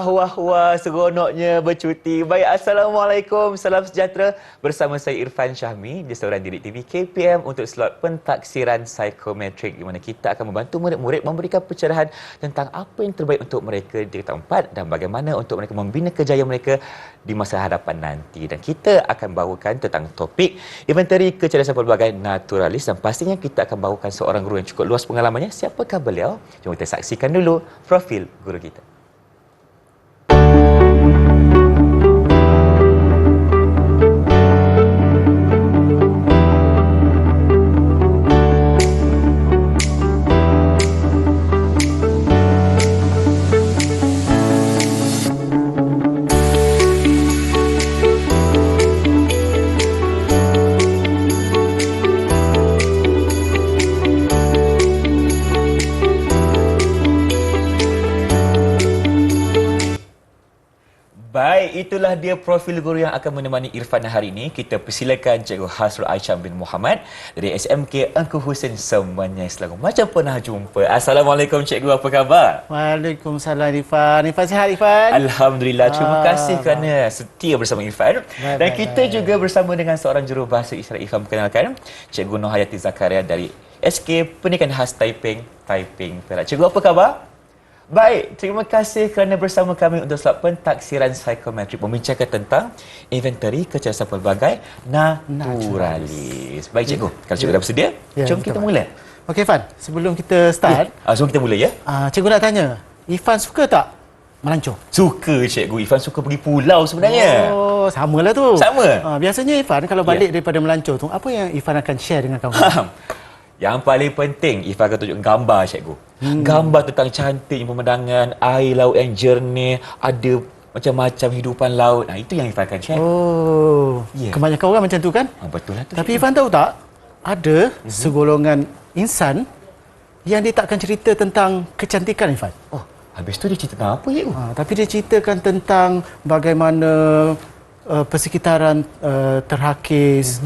Wah, seronoknya bercuti. Baik, Assalamualaikum, salam sejahtera. Bersama saya Irfan Syahmi, di seorang direktivi KPM untuk slot pentaksiran psikometrik di mana kita akan membantu murid-murid memberikan pencerahan tentang apa yang terbaik untuk mereka di tempat dan bagaimana untuk mereka membina kejayaan mereka di masa hadapan nanti. Dan kita akan bawakan tentang topik inventari kecerdasan pelbagai naturalis dan pastinya kita akan bawakan seorang guru yang cukup luas pengalamannya. Siapakah beliau? Jom kita saksikan dulu profil guru kita. Baik, itulah dia profil guru yang akan menemani Irfan hari ini. Kita persilakan Cikgu Hasrul Aisyah bin Muhammad dari SMK Engku Hussein Semenyai Selangor. Macam pernah jumpa. Assalamualaikum Cikgu, apa khabar? Waalaikumsalam Irfan. Irfan sihat Irfan? Alhamdulillah, terima kasih kerana setia bersama Irfan. Dan kita juga bersama dengan seorang jurubahasa Isyarat Irfan perkenalkan, Cikgu Nur Hayati Zakaria dari SK Pendidikan Khas Taiping, Perak. Cikgu, apa khabar? Baik, terima kasih kerana bersama kami untuk slot pentaksiran psikometrik membincangkan tentang inventari kecerdasan pelbagai naturalis. Baik Cikgu, kalau Cikgu dah bersedia, jom kita mula. Okey Irfan, sebelum kita start, sebelum kita mula ya. Cikgu nak tanya, Irfan suka tak melancong? Suka Cikgu, Irfan suka pergi pulau sebenarnya. Oh, samalah tu. Sama. Biasanya Irfan kalau balik daripada melancong tu, apa yang Irfan akan share dengan kawan? Yang paling penting, Irfan akan tunjuk gambar, Cikgu. Gambar tentang cantiknya pemandangan, air laut yang jernih, ada macam-macam hidupan laut. Nah, itu yang Irfan akan share. Oh, kebanyakan orang macam tu kan? Betul lah tu. Tapi Irfan tahu tak, ada segolongan insan yang dia takkan cerita tentang kecantikan Irfan. Oh, habis tu dia cerita tentang apa, Cikgu? Tapi dia ceritakan tentang bagaimana persekitaran terhakis,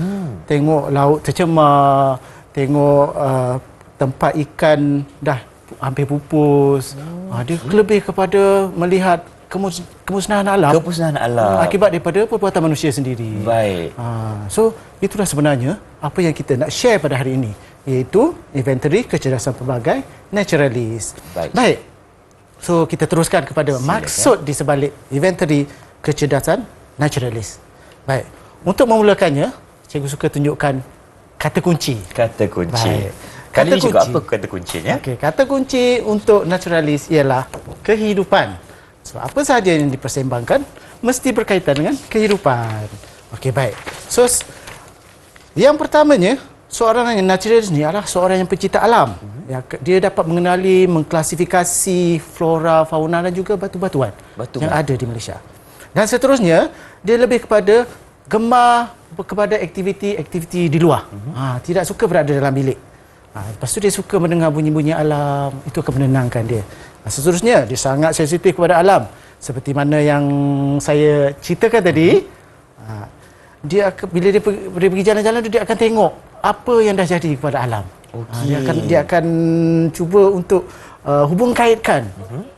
tengok laut tercemar, tengok tempat ikan dah hampir pupus. Dia lebih kepada melihat kemusnahan alam. Kemusnahan alam. Akibat daripada perbuatan manusia sendiri. Baik. So, itulah sebenarnya apa yang kita nak share pada hari ini, iaitu inventari kecerdasan pelbagai naturalis. Baik. So, kita teruskan kepada maksud di sebalik inventari kecerdasan naturalis. Baik. Untuk memulakannya, cikgu suka tunjukkan kata kunci. Kata kunci. Baik. Kali ini juga apa kata kuncinya? Okey, kata kunci untuk naturalis ialah kehidupan. So, apa sahaja yang dipersembahkan mesti berkaitan dengan kehidupan. Okey, baik. So, yang pertamanya, seorang yang naturalis ni adalah seorang yang pencipta alam. Dia dapat mengenali, mengklasifikasi flora, fauna dan juga batu-batuan yang ada di Malaysia. Dan seterusnya, dia lebih kepada gemar kepada aktiviti-aktiviti di luar. Tidak suka berada dalam bilik. Lepas tu dia suka mendengar bunyi-bunyi alam. Itu akan menenangkan dia. Seterusnya, dia sangat sensitif kepada alam. Seperti mana yang saya ceritakan tadi. Dia bila dia pergi jalan-jalan, dia akan tengok apa yang dah jadi kepada alam. Dia akan cuba untuk hubung kaitkan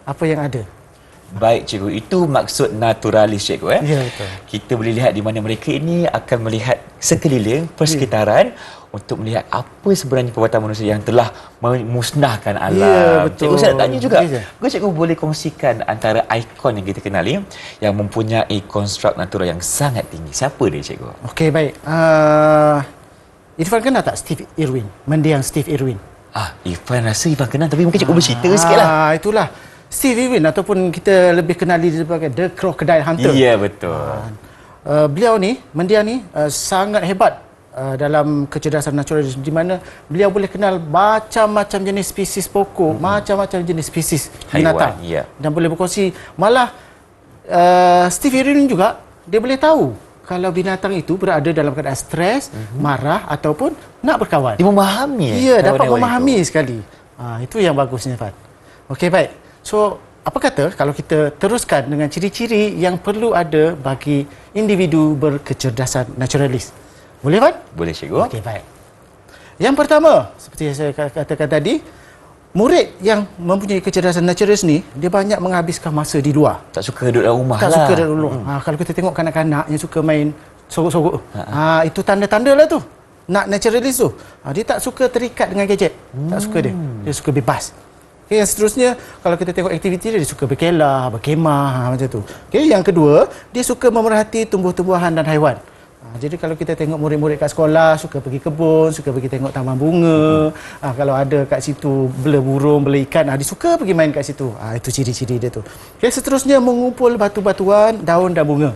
apa yang ada. Baik Cikgu, itu maksud naturalis Cikgu. Ya, betul. Kita boleh lihat di mana mereka ini akan melihat sekeliling, persekitaran untuk melihat apa sebenarnya perbuatan manusia yang telah memusnahkan alam. Ya, betul. Cikgu, saya nak tanya juga, Cikgu boleh kongsikan antara ikon yang kita kenali yang mempunyai konstruk natural yang sangat tinggi. Siapa dia Cikgu? Okey, baik. Irfan kenal tak Steve Irwin? Mendiang Steve Irwin. Irfan rasa Irfan kenal, tapi mungkin Cikgu bercerita sikitlah. Itulah. Steve Irwin ataupun kita lebih kenali sebagai The Crocodile Hunter. Ya, betul. Beliau ni, mendiang ni sangat hebat dalam kecerdasan naturalis, di mana beliau boleh kenal macam-macam jenis spesies pokok, macam-macam jenis spesies binatang. Dan boleh berkongsi. Malah Steve Irwin juga, dia boleh tahu kalau binatang itu berada dalam keadaan stres, marah ataupun nak berkawan. Dia memahami. Ya, dapat memahami sekali. Itu yang bagusnya, Fad. Okey, baik. So, apa kata kalau kita teruskan dengan ciri-ciri yang perlu ada bagi individu berkecerdasan naturalis? Boleh, Fan? Boleh, Cikgu. Okey, baik. Yang pertama, seperti yang saya katakan tadi, murid yang mempunyai kecerdasan naturalis ni, dia banyak menghabiskan masa di luar. Tak suka duduk dalam rumah Tak lah. suka duduk luar. Kalau kita tengok kanak-kanak yang suka main sorok-sorok, itu tanda-tanda lah tu. Nak naturalis tu. Dia tak suka terikat dengan gadget. Tak suka dia. Dia suka bebas. Okay, yang seterusnya, kalau kita tengok aktiviti dia suka berkelah, berkemah, macam tu. Okay, yang kedua, dia suka memerhati tumbuh-tumbuhan dan haiwan. Jadi kalau kita tengok murid-murid kat sekolah, suka pergi kebun, suka pergi tengok taman bunga. Kalau ada kat situ bela burung, bela ikan, dia suka pergi main kat situ. Itu ciri-ciri dia tu. Okay, seterusnya, mengumpul batu-batuan, daun dan bunga.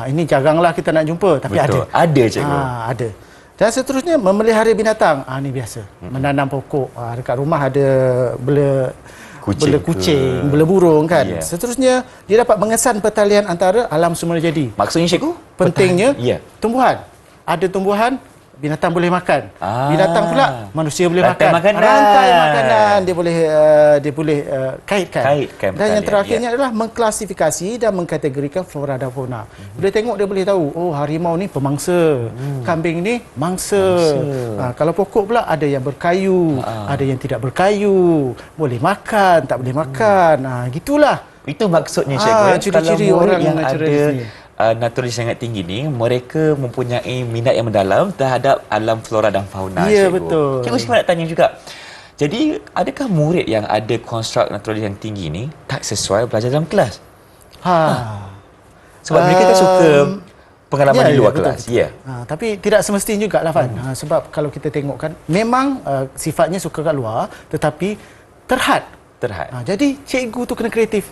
Ini jaranglah kita nak jumpa, tapi Betul. ada. Ada, cikgu. Ada. Dan seterusnya memelihara binatang. Ini biasa. Menanam pokok. Dekat rumah ada bela kucing, bela burung kan. Yeah. Seterusnya dia dapat mengesan pertalian antara alam semula jadi. Maksudnya, cikgu? Pentingnya Ya. tumbuhan. Ada tumbuhan binatang boleh makan. Binatang pula manusia boleh Rantai makan. makanan. Rantai makanan dia boleh kaitkan. Dan yang pertalian, terakhirnya adalah mengklasifikasi dan mengkategorikan flora dan fauna. Bila tengok dia boleh tahu, harimau ni pemangsa, kambing ni mangsa. Kalau pokok pula ada yang berkayu, ada yang tidak berkayu, boleh makan, tak boleh makan. Gitulah. Itu maksudnya, cikgu. Ciri-ciri Kalau murid orang yang naturalis ada ni. naturalis sangat tinggi ni, mereka mempunyai minat yang mendalam terhadap alam flora dan fauna. Ya, cikgu. betul. Cikgu saya nak tanya juga. Jadi, adakah murid yang ada konstruk naturalis yang tinggi ni tak sesuai belajar dalam kelas? Sebab mereka tak suka pengalaman di luar betul, kelas. betul. Ya. Tapi tidak semestinya juga lah Fan. Sebab kalau kita tengok kan, memang sifatnya suka kat luar, tetapi terhad. Jadi cikgu tu kena kreatif.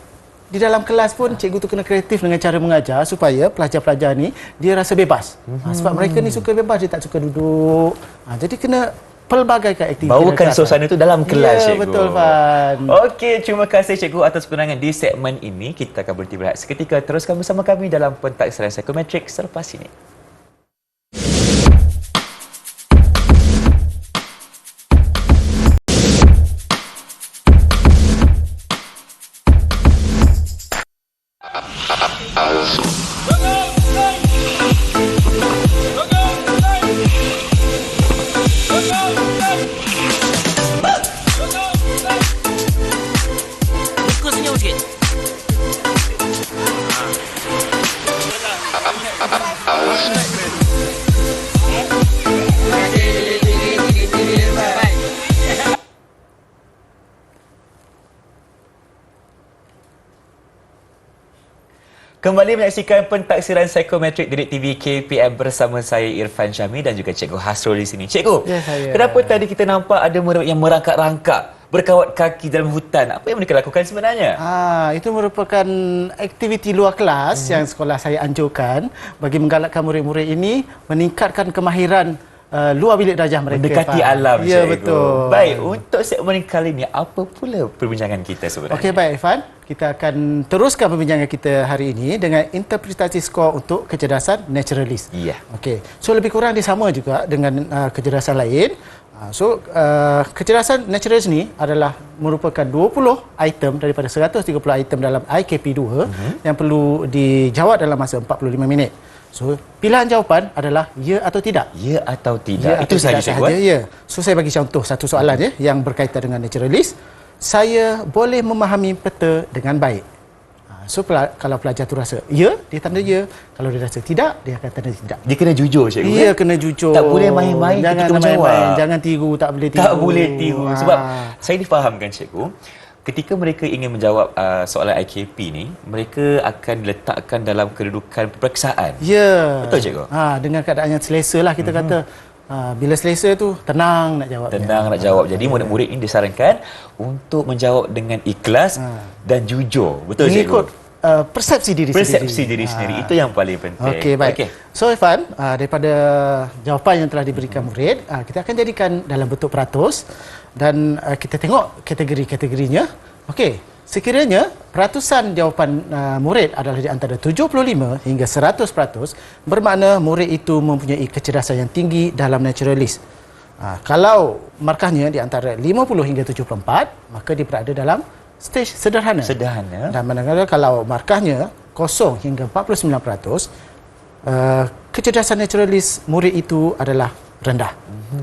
Di dalam kelas pun cikgu tu kena kreatif dengan cara mengajar supaya pelajar-pelajar ni dia rasa bebas. Sebab mereka ni suka bebas, dia tak suka duduk. Jadi kena pelbagaikan aktiviti. Bawakan suasana itu dalam kelas, ya, cikgu. Betul, Fan. Okey, terima kasih cikgu atas penerangan di segmen ini. Kita akan berhenti berehat seketika. Teruskan bersama kami dalam pentaksiran psikometrik selepas ini. Kembali menyaksikan pentaksiran psikometrik Didik TV KPM bersama saya Irfan Syahmi dan juga Cikgu Hasrul di sini. Cikgu, kenapa tadi kita nampak ada murid yang merangkak-rangkak, berkawat kaki dalam hutan? Apa yang mereka lakukan sebenarnya? Itu merupakan aktiviti luar kelas yang sekolah saya anjurkan bagi menggalakkan murid-murid ini meningkatkan kemahiran luar bilik darjah mereka. Mendekati alam, Ya, cikgu. betul. Baik, untuk segmen kali ini, apa pula perbincangan kita sebenarnya? Okey, baik Irfan. Kita akan teruskan perbincangan kita hari ini dengan interpretasi skor untuk kecerdasan naturalis. Ya. Okey. So lebih kurang dia sama juga dengan kecerdasan lain. Kecerdasan naturalis ni adalah merupakan 20 item daripada 130 item dalam IKP 2 yang perlu dijawab dalam masa 45 minit. So, pilihan jawapan adalah ya atau tidak. Ya atau tidak. Ya Itu atau sahaja, tidak cikgu. Ya. So, saya bagi contoh satu soalan yang berkaitan dengan naturalis. Saya boleh memahami peta dengan baik. So, kalau pelajar tu rasa ya, dia tanda ya. Kalau dia rasa tidak, dia akan tanda tidak. Dia kena jujur, cikgu. Ya, kena jujur. Tak boleh main-main ketika menjawab. Jangan tiru, tak boleh tiru. Tak boleh tiru. Sebab saya difahamkan, cikgu, ketika mereka ingin menjawab soalan IKP ni, mereka akan diletakkan dalam kedudukan peperiksaan. Ya. Betul, cikgu? Dengan keadaan yang selesa lah kita kata. Bila selesa tu, tenang nak jawab. Tenang nak jawab. Jadi murid-murid ini disarankan untuk menjawab dengan ikhlas dan jujur. Betul, mengikut cikgu? persepsi diri sendiri. Itu yang paling penting. Okey, baik. So, Irfan, daripada jawapan yang telah diberikan murid, kita akan jadikan dalam bentuk peratus dan kita tengok kategori-kategorinya. Okey, sekiranya peratusan jawapan murid adalah di antara 75 hingga 100%, bermakna murid itu mempunyai kecerdasan yang tinggi dalam naturalis. Kalau markahnya di antara 50 hingga 74, maka dia berada dalam stage sederhana. Dan manakala kalau markahnya 0 hingga 49%, kecerdasan naturalis murid itu adalah rendah.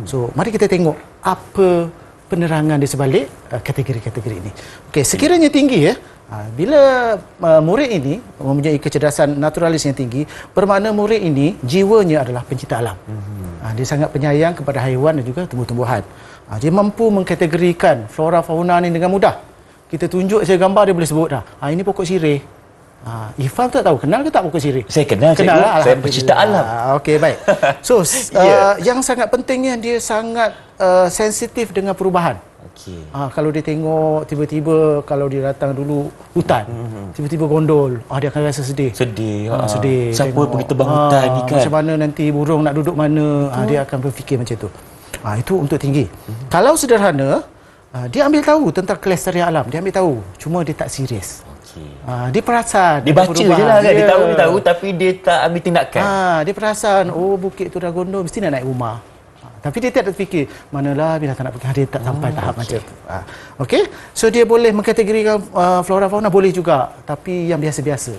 So, mari kita tengok apa penerangan di sebalik kategori-kategori ini. Okey, sekiranya tinggi ya. Bila murid ini mempunyai kecerdasan naturalis yang tinggi, bermakna murid ini jiwanya adalah pencinta alam. Dia sangat penyayang kepada haiwan dan juga tumbuh-tumbuhan. Dia mampu mengkategorikan flora fauna ini dengan mudah. Kita tunjuk saya gambar dia boleh sebut dah. Ini pokok sirih. Irfan tak tahu kenal ke tak pokok sirih? Saya kenal, kenal cikgu. lah, Saya pencinta alam. Okey, baik. So, yang sangat pentingnya dia sangat sensitif dengan perubahan. Okey. Kalau dia tengok tiba-tiba kalau dia datang dulu hutan, tiba-tiba gondol, dia akan rasa sedih. Sedih. Sedih. Siapa Tengok, pergi tebang hutan ni kan? Macam mana nanti burung nak duduk mana, dia akan berfikir macam tu. Itu untuk tinggi. Kalau sederhana, dia ambil tahu tentang kelestarian alam, dia ambil tahu, cuma dia tak serius. Dia perasan. Dia baca je lah kan. Dia tahu tapi dia tak ambil tindakan. Dia perasan, bukit tu dah gondol, mesti nak naik rumah. Tapi dia tak fikir, manalah bila tak nak pergi, dia tak sampai tahap macam tu. Okey? So dia boleh mengkategorikan flora fauna, boleh juga. Tapi yang biasa-biasa.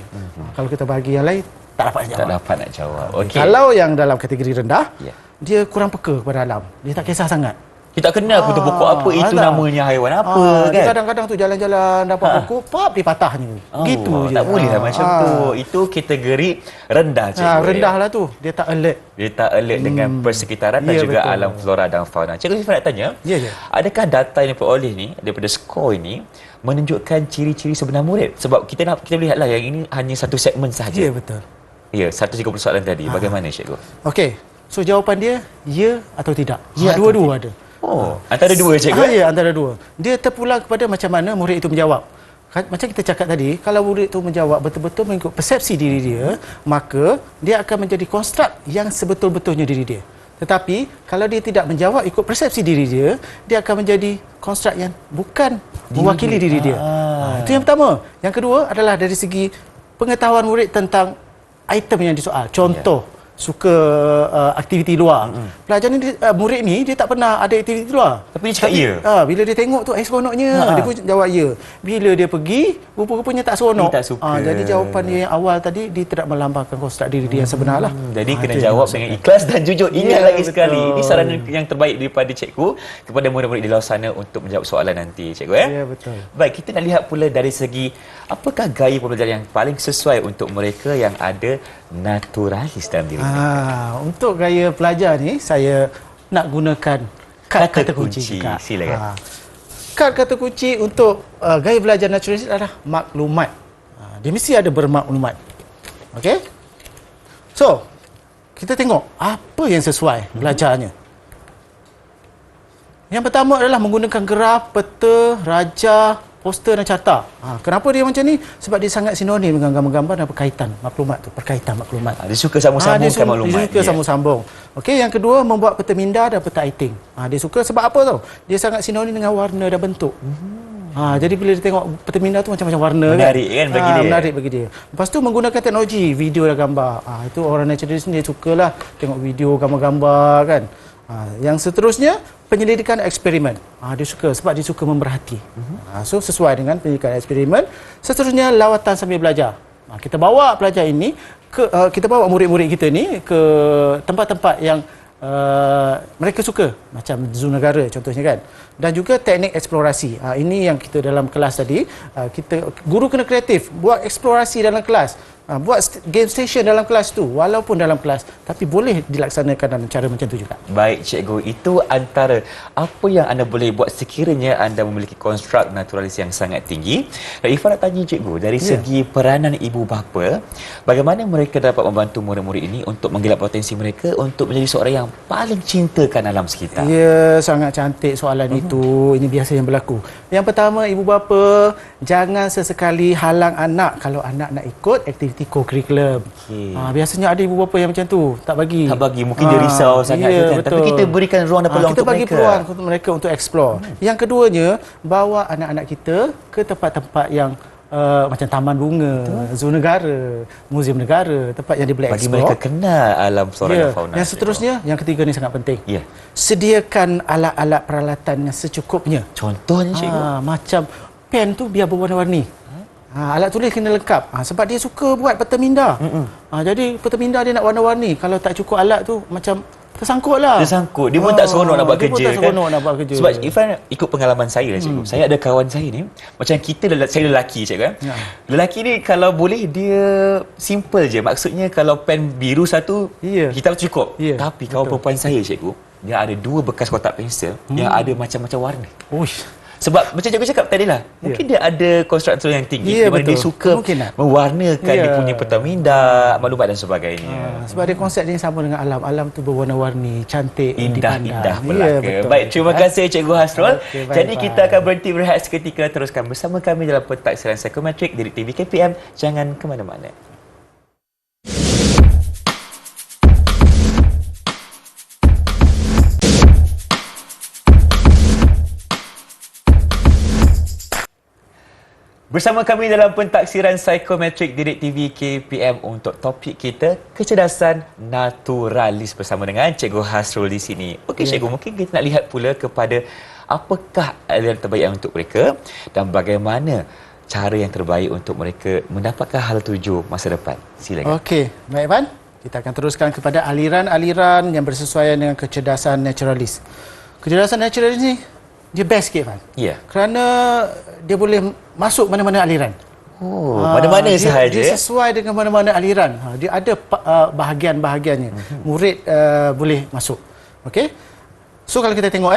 Kalau kita bagi yang lain, tak dapat nak jawab. Tak dapat nak jawab. Okey. Kalau yang dalam kategori rendah, Ya. dia kurang peka kepada alam. Dia tak kisah sangat. Kita tak kenal pun tu pokok apa, itu tak. namanya haiwan apa Dia kan? kadang-kadang tu jalan-jalan dapat pokok, pop dia patahnya. Gitu je. Tak boleh lah macam tu. Itu kategori rendah, cikgu. Rendah lah tu. Dia tak alert. Dia tak alert dengan persekitaran dan Ya, juga betul. alam flora dan fauna. Cikgu, saya nak tanya, Ya. adakah data yang diperoleh ni daripada skor ini menunjukkan ciri-ciri sebenar murid? Sebab kita lihatlah yang ini hanya satu segmen sahaja. Ya, betul. Ya, 130 soalan tadi. Bagaimana, cikgu? Okey. So jawapan dia ya atau tidak. Ya atau Dua-dua ada. Antara dua, cikgu. Ya, antara dua. Dia terpulang kepada macam mana murid itu menjawab. Macam kita cakap tadi, kalau murid itu menjawab betul-betul mengikut persepsi diri dia, maka dia akan menjadi konstruk yang sebetul-betulnya diri dia. Tetapi kalau dia tidak menjawab ikut persepsi diri dia, dia akan menjadi konstruk yang bukan mewakili diri dia. Itu yang pertama. Yang kedua adalah dari segi pengetahuan murid tentang item yang disoal. Contoh, suka aktiviti luar. Pelajar ni murid ni dia tak pernah ada aktiviti luar. Tapi dia cakap ya. Bila dia tengok tu seronoknya, dia pun jawab ya. Bila dia pergi, rupa-rupanya tak seronok. Dia tak suka. Jadi jawapan dia yang awal tadi dia tidak melambangkan konstruk diri dia yang sebenar lah. Jadi kena jawab dengan ikhlas dan jujur. Ingat Ya, lagi betul. sekali. Ini saranan yang terbaik daripada cikgu kepada murid-murid di luar sana untuk menjawab soalan nanti, cikgu. Ya, betul. Baik, kita nak lihat pula dari segi apakah gaya pembelajaran yang paling sesuai untuk mereka yang ada naturalis dalam diri. Untuk gaya pelajar ni saya nak gunakan kad kata kunci. Silakan. Kad kata kunci untuk gaya belajar naturalis adalah maklumat. Dia mesti ada bermaklumat. Okey? So, kita tengok apa yang sesuai belajarnya. Yang pertama adalah menggunakan graf, peta, rajah, poster dan carta. Kenapa dia macam ni? Sebab dia sangat sinonim dengan gambar-gambar dan berkaitan maklumat tu, perkaitan maklumat. Dia suka sambung-sambungkan maklumat. Dia suka sambung-sambung. Okey, yang kedua membuat peta minda dan peta iting. Dia suka sebab apa tau? Dia sangat sinonim dengan warna dan bentuk. Jadi bila dia tengok peta minda tu macam-macam warna, menarik kan bagi dia. Menarik bagi dia. Lepas tu menggunakan teknologi video dan gambar. Itu orang naturalis ni dia sukalah tengok video gambar-gambar kan. Yang seterusnya penyelidikan eksperimen. Dia suka sebab dia suka memerhati. So sesuai dengan penyelidikan eksperimen. Seterusnya lawatan sambil belajar. Kita bawa pelajar ini kita bawa murid-murid kita ni ke tempat-tempat yang mereka suka, macam zoo negara contohnya kan. Dan juga teknik eksplorasi. Ini yang kita dalam kelas tadi, guru kena kreatif, buat eksplorasi dalam kelas. Buat game station dalam kelas tu, walaupun dalam kelas, tapi boleh dilaksanakan dalam cara macam tu juga. Baik, cikgu, itu antara apa yang anda boleh buat sekiranya anda memiliki konstruk naturalis yang sangat tinggi. Dan Irfan nak tanya cikgu, dari segi peranan ibu bapa, bagaimana mereka dapat membantu murid-murid ini untuk menggelap potensi mereka untuk menjadi seorang yang paling cintakan alam sekitar? Ya, sangat cantik soalan itu. Ini biasa yang berlaku. Yang pertama, ibu bapa jangan sesekali halang anak kalau anak nak ikut aktiviti co-curriculum. Biasanya ada ibu bapa yang macam tu, tak bagi. Tak bagi, mungkin dia risau sangat kan. betul. Tapi kita berikan ruang dan peluang kita untuk bagi mereka. peluang untuk mereka untuk explore. Yang keduanya, bawa anak-anak kita ke tempat-tempat yang macam taman bunga, zoo negara, muzium negara, tempat yang dia boleh Bagi explore. mereka kenal alam flora dan fauna. Yang seterusnya, yang ketiga ni sangat penting. Ya. Sediakan alat-alat peralatan yang secukupnya. Contohnya cikgu. Macam pen tu biar berwarna-warni. Alat tulis kena lengkap. Sebab dia suka buat peta minda. Jadi peta minda dia nak warna-warni. Kalau tak cukup alat tu macam tersangkut lah. Tersangkut. Dia pun tak seronok nak buat dia pun kerja tak seronok nak buat kerja. Sebab Irfan ikut pengalaman saya lah cikgu. Saya ada kawan saya ni, macam kita, saya lelaki cikgu kan. Ya. Lelaki ni kalau boleh dia simple je. Maksudnya kalau pen biru satu, Ya. hitam cukup. Ya, Tapi kawan perempuan saya cikgu, dia ada 2 bekas kotak pensel yang ada macam-macam warna. Uish. Sebab macam cikgu cakap tadi lah, mungkin dia ada konstruktor yang tinggi, Ya, di mana dia betul. suka Kemungkinan. mewarnakan dia Ya. punya peta minda, maklumat dan sebagainya. Sebab dia konsep dia sama dengan alam. Alam tu berwarna-warni, cantik, Indah-indah dipandang. belaka. betul. Baik, terima kasih Cikgu Hasrul. Okey, baik, Jadi kita akan berhenti berehat seketika, teruskan bersama kami dalam Pentaksiran Psikometrik di TV KPM. Jangan ke mana-mana. Bersama kami dalam Pentaksiran Psikometrik Didik TV KPM untuk topik kita kecerdasan naturalis bersama dengan Cikgu Hasrul di sini. Okey Cikgu, mungkin kita nak lihat pula kepada apakah aliran terbaik untuk mereka dan bagaimana cara yang terbaik untuk mereka mendapatkan hal tuju masa depan. Silakan. Okey, baik Ivan. Kita akan teruskan kepada aliran-aliran yang bersesuaian dengan kecerdasan naturalis. Kecerdasan naturalis ni dia best sikit Ivan. Ya. Kerana dia boleh masuk mana-mana aliran. Oh, mana-mana sahaja. Dia sesuai dengan mana-mana aliran. Dia ada bahagian-bahagiannya. Murid boleh masuk. Okey. So kalau kita tengok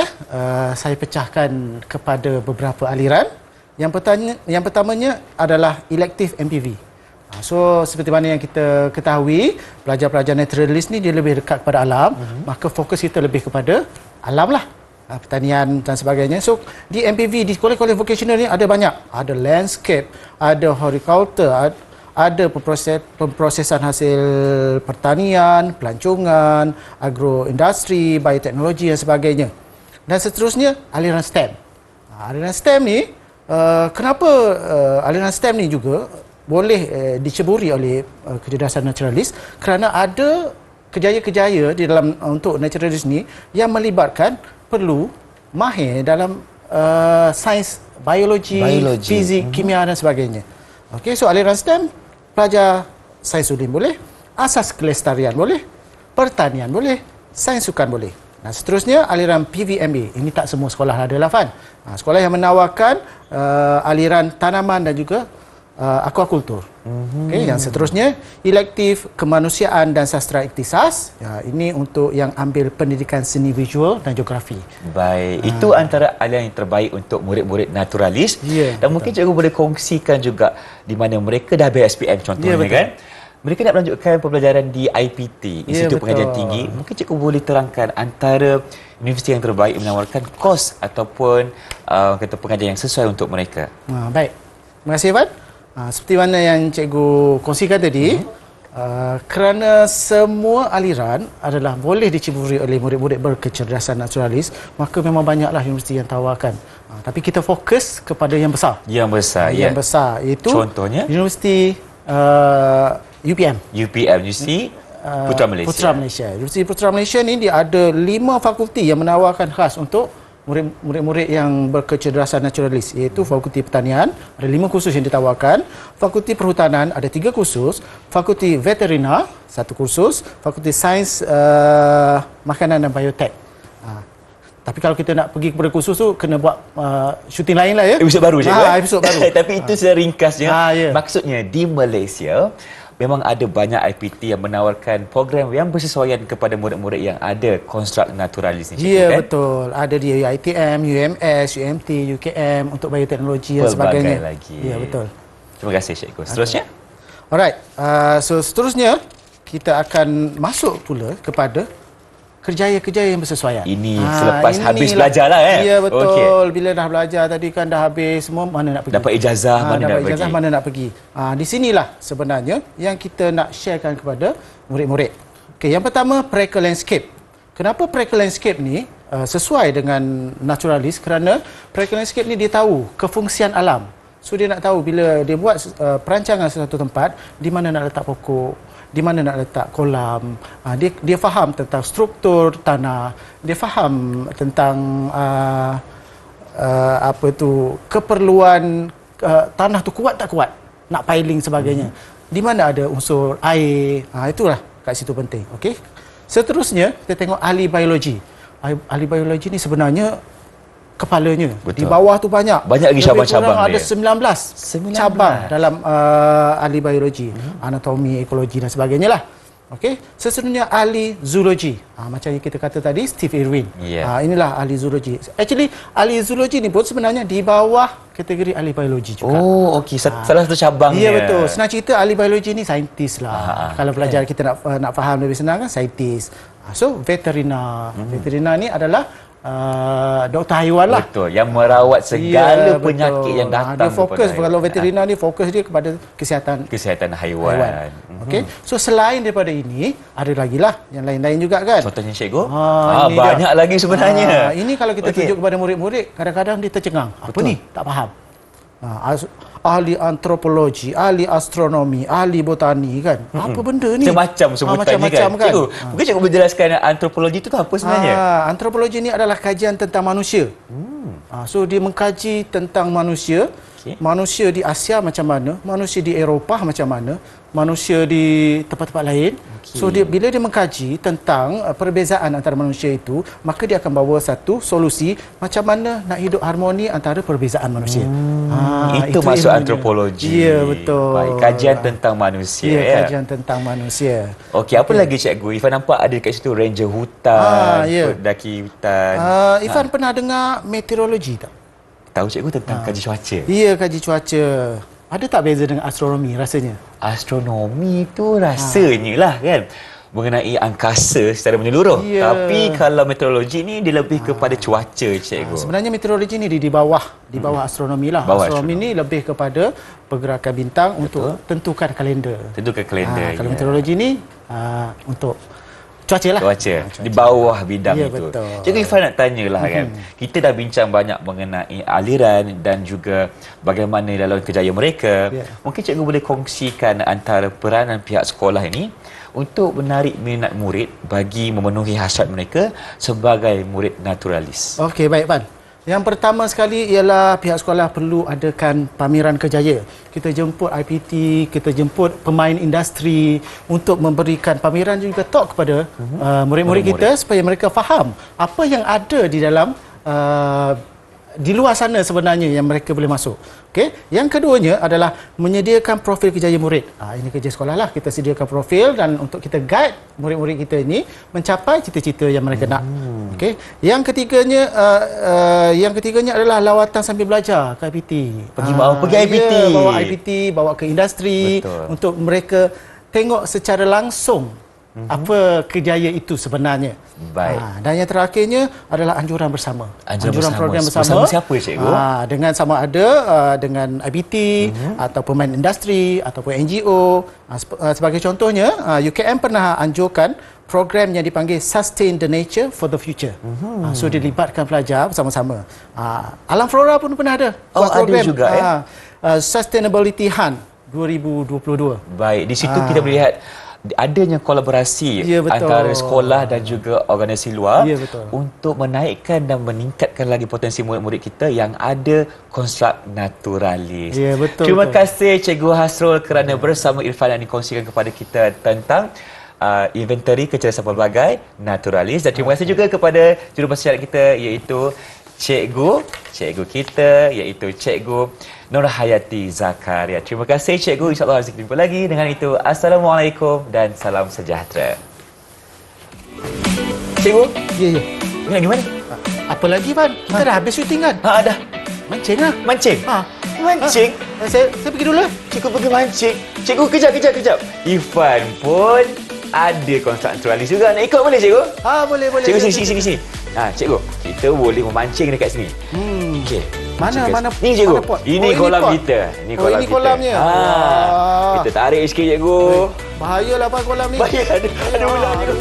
saya pecahkan kepada beberapa aliran. Yang pertamanya adalah elektif MPV. So seperti mana yang kita ketahui, pelajar-pelajar naturalis ni dia lebih dekat kepada alam, maka fokus kita lebih kepada alam lah. Pertanian dan sebagainya. So di MPV, di sekolah-sekolah vocational ni ada banyak. Ada landscape, ada horticulture, ada pemprosesan hasil pertanian, pelancongan, agroindustri, bioteknologi dan sebagainya. Dan seterusnya aliran STEM. Aliran STEM ni kenapa aliran STEM ni juga boleh diceburi oleh kecerdasan naturalis, kerana ada kejaya-kejaya di dalam untuk naturalis ni yang melibatkan perlu mahir dalam sains biologi, fizik, kimia dan sebagainya. Okey, so aliran STEM pelajar sains udin boleh, asas kelestarian boleh, pertanian boleh, sains sukan boleh. Nah, seterusnya aliran PVMB. Ini tak semua sekolah ada lah Fan. Sekolah yang menawarkan aliran tanaman dan juga aquakultur. Okey, yang seterusnya elektif kemanusiaan dan sastra iktisas. Ini untuk yang ambil pendidikan seni visual dan geografi. Baik, itu antara aliran yang terbaik untuk murid-murid naturalis. Ya, Dan mungkin cikgu boleh kongsikan juga di mana mereka dah BSPM contohnya Ya, betul. kan. Mereka nak melanjutkan pembelajaran di IPT, Institut betul. Pengajian Tinggi. Mungkin cikgu boleh terangkan antara universiti yang terbaik menawarkan kos ataupun kata pengajian yang sesuai untuk mereka. Baik. Terima kasih Ivan. Seperti mana yang cikgu kongsikan tadi, kerana semua aliran adalah boleh diceburi oleh murid-murid berkecerdasan naturalis, maka memang banyaklah universiti yang tawarkan. Tapi kita fokus kepada yang besar. Yang besar, Yang besar iaitu contohnya Universiti UPM. UPM, Universiti Putra Malaysia. Putra Malaysia. Universiti Putra Malaysia ni dia ada 5 fakulti yang menawarkan khas untuk murid-murid yang berkecerdasan naturalis, iaitu Fakulti Pertanian, ada 5 kursus yang ditawarkan, Fakulti Perhutanan ada 3 kursus, Fakulti Veterina 1 kursus, Fakulti Sains Makanan dan Biotek. Tapi kalau kita nak pergi kepada kursus tu, kena buat syuting lain lah ya. Episod baru je kan? Episod baru. Tapi itu seringkasnya. Ya. Maksudnya di Malaysia memang ada banyak IPT yang menawarkan program yang bersesuaian kepada murid-murid yang ada konstruk naturalis ni. Ya, kan? betul. Ada di UiTM, UMS, UMT, UKM untuk bioteknologi dan sebagainya. lagi. Ya, betul. Terima kasih Cikgu. Seterusnya? Alright. So seterusnya kita akan masuk pula kepada kerjaya-kerjaya yang bersesuaian. Ini selepas habis belajar lah Ya, betul. Okey. Bila dah belajar tadi kan dah habis semua, mana nak pergi? Dapat ijazah, mana nak dapat ijazah, pergi? mana nak pergi? Di sinilah sebenarnya yang kita nak sharekan kepada murid-murid. Okey, yang pertama Practical Landscape. Kenapa Practical Landscape ni sesuai dengan naturalis? Kerana Practical Landscape ni dia tahu kefungsian alam. So dia nak tahu bila dia buat perancangan sesuatu tempat, di mana nak letak pokok, di mana nak letak kolam. Dia faham tentang struktur tanah, dia faham tentang keperluan tanah tu kuat tak kuat, nak piling sebagainya. Di mana ada unsur air, itulah kat situ penting. Okey. Seterusnya, kita tengok ahli biologi. Ahli biologi ni sebenarnya kepalanya. Betul. Di bawah tu banyak. Banyak lagi Lebih cabang-cabang kurang ada dia. 19 cabang dalam ahli biologi, anatomi, ekologi dan sebagainya lah. Okey, seterusnya ahli zoologi. Macam yang kita kata tadi, Steve Irwin. Yeah. Inilah ahli zoologi. Actually, ahli zoologi ni pun sebenarnya di bawah kategori ahli biologi juga. Oh, okey. Salah satu cabangnya. Ya, betul. Senang cerita, ahli biologi ni saintis lah. Kalau pelajar kita nak faham lebih senang kan, saintis. So, veterina. Veterina ni adalah doktor haiwan lah. Betul, yang merawat segala penyakit yang datang dia fokus, kepada kalau veterina ni fokus dia kepada kesihatan haiwan. Okey. So selain daripada ini, ada lagi lah yang lain-lain juga kan. Contohnya cikgu? Ini banyak lagi sebenarnya. Ini kalau kita tunjuk kepada murid-murid, kadang-kadang dia tercengang. Apa ni? Tak faham. Ahli antropologi, ahli astronomi, ahli botani kan. Apa benda ni? Macam-macam sebutannya kan. Cikgu, mungkin cikgu menjelaskan antropologi itu apa sebenarnya? Antropologi ni adalah kajian tentang manusia. So dia mengkaji tentang manusia. Manusia di Asia macam mana, manusia di Eropah macam mana, manusia di tempat-tempat lain. So bila dia mengkaji tentang perbezaan antara manusia itu, maka dia akan bawa satu solusi macam mana nak hidup harmoni antara perbezaan manusia. Itu maksud antropologi. Ya, betul. Baik, kajian tentang manusia. Ya, kajian tentang manusia. Okey, apa lagi cikgu? Ifan nampak ada dekat situ ranger hutan, pendaki hutan. Ifan pernah dengar meteorologi tak? Tahu cikgu tentang kaji cuaca? Ya, kaji cuaca. Ada tak beza dengan astronomi rasanya? Astronomi tu rasanya lah kan mengenai angkasa secara menyeluruh. Tapi kalau meteorologi ni dia lebih kepada cuaca, cikgu. Sebenarnya meteorologi ni di bawah astronomi lah. Astronomi ni lebih kepada pergerakan bintang untuk tentukan kalender. Kalau meteorologi ni untuk cuaca lah. Cuaca. Di bawah bidang itu. Betul. Cikgu Ifan nak tanyalah kan. Kita dah bincang banyak mengenai aliran dan juga bagaimana dalam kerjaya mereka. Mungkin cikgu boleh kongsikan antara peranan pihak sekolah ini untuk menarik minat murid bagi memenuhi hasrat mereka sebagai murid naturalis. Okey, baik Pan. Yang pertama sekali ialah pihak sekolah perlu adakan pameran kerjaya. Kita jemput IPT, kita jemput pemain industri untuk memberikan pameran juga talk kepada murid-murid kita supaya mereka faham apa yang ada di dalam di luar sana sebenarnya yang mereka boleh masuk. Okey. Yang keduanya adalah menyediakan profil kerjaya murid. Ini kerja sekolah lah. Kita sediakan profil dan untuk kita guide murid-murid kita ini mencapai cita-cita yang mereka nak. Okey. Yang ketiganya adalah lawatan sambil belajar ke IPT. Pergi IPT. Bawa IPT, bawa ke industri. Betul. Untuk mereka tengok secara langsung apa kerjaya itu sebenarnya. Baik. Dan yang terakhirnya adalah anjuran bersama. Anjuran program bersama. Bersama siapa, cikgu? Dengan sama ada dengan IBT atau pemain industri ataupun NGO. Sebagai contohnya, UKM pernah anjurkan program yang dipanggil Sustain the Nature for the Future. So dilibatkan pelajar bersama-sama. Alam Flora pun pernah ada. Program, ada juga Sustainability Hunt 2022. Baik, di situ kita melihat adanya kolaborasi antara sekolah dan juga organisasi luar untuk menaikkan dan meningkatkan lagi potensi murid-murid kita yang ada konstruk naturalis. Terima kasih Cikgu Hasrul kerana bersama Irfan yang dikongsikan kepada kita tentang inventari kecerdasan pelbagai naturalis, dan terima kasih juga kepada jurubahasa isyarat kita iaitu cikgu kita iaitu Cikgu Nurhayati Zakaria. Terima kasih cikgu. InsyaAllah kita jumpa lagi. Dengan itu, Assalamualaikum dan salam sejahtera. Cikgu? Ya. Ini lagi mana? Apa lagi, Pan? Kita dah habis syuting kan? Dah. Mancing lah. Mancing? Mancing? Saya pergi dulu. Cikgu pergi mancing. Cikgu, kejap. Ifan pun ada konstruk naturalis juga. Nak ikut boleh, cikgu? Boleh. Cikgu, sini. Cikgu, kita boleh memancing dekat sini. Okey. Mana? Ni cikgu. Ini kolam kita. Ini kolamnya. Kita tarik sikit, cikgu. Bahayalah Pak kolam ni. Bahaya, ada ular, cikgu.